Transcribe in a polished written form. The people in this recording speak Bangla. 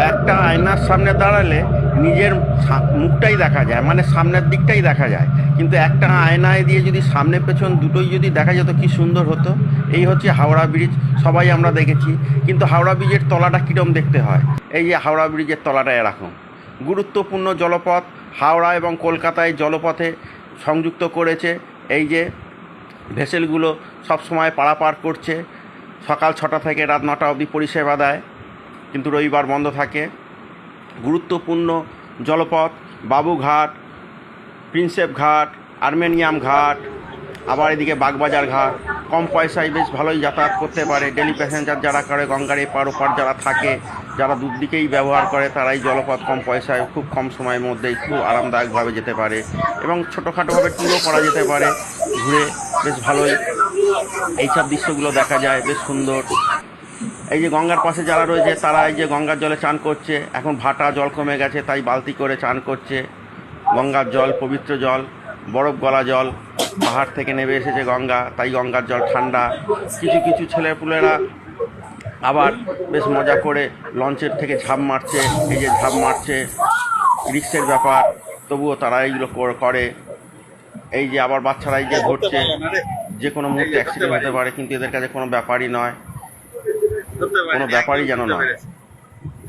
একটা আয়নার সামনে দাঁড়ালে নিজের মুখটাই দেখা যায়, মানে সামনের দিকটাই দেখা যায়। কিন্তু একটা আয়নায় দিয়ে যদি সামনে পেছন দুটোই যদি দেখা যেত কি সুন্দর হতো। এই হচ্ছে হাওড়া ব্রিজ, সবাই আমরা দেখেছি। কিন্তু হাওড়া ব্রিজের তলাটা কীরকম দেখতে হয়, এই যে হাওড়া ব্রিজের তলাটা এরকম। গুরুত্বপূর্ণ জলপথ, হাওড়া এবং কলকাতায় জলপথে সংযুক্ত করেছে। এই যে ভেসেলগুলো সব সময় পারাপার করছে, সকাল 6টা থেকে রাত 9টা অবধি পরিষেবা দেয়, কিন্তু রবিবার বন্ধ থাকে। গুরুত্বপূর্ণ জলপথ বাবুঘাট, প্রিন্সেপ ঘাট, আর্মেনিয়াম ঘাট, আবার এদিকে বাগবাজার ঘাট। কম পয়সায় বেশ ভালোই যাতায়াত করতে পারে ডেলি প্যাসেঞ্জার যারা করে, গঙ্গার এপার ওপার যারা থাকে, যারা দুদিকেই ব্যবহার করে, তারাই জলপথ কম পয়সায় খুব কম সময়ের মধ্যেই খুব আরামদায়কভাবে যেতে পারে এবং ছোটোখাটোভাবে ট্যুরও করা যেতে পারে ঘুরে। বেশ ভালোই এইসব দৃশ্যগুলো দেখা যায়, বেশ সুন্দর। এই যে গঙ্গার পাশে যারা রয়েছে তারা এই যে গঙ্গার জলে চান করছে। এখন ভাটা জল কমে গেছে তাই বালতি করে চান করছে। গঙ্গার জল পবিত্র জল, বরফ গলা জল, পাহাড় থেকে নেমে এসেছে গঙ্গা, তাই গঙ্গার জল ঠান্ডা। কিছু কিছু ছেলেপুলেরা আবার বেশ মজা করে লঞ্চের থেকে ঝাঁপ মারছে, এই যে ঝাঁপ মারছে, রিস্কের ব্যাপার, তবুও তারা এইগুলো করে। এই যে আবার বাচ্চারা এই যে ধরছে, যে কোনো মুহূর্তে অ্যাক্সিডেন্ট হতে পারে, কিন্তু এদের কাছে কোনো ব্যাপারই নয়, কোনো ব্যাপারই যেন নয়।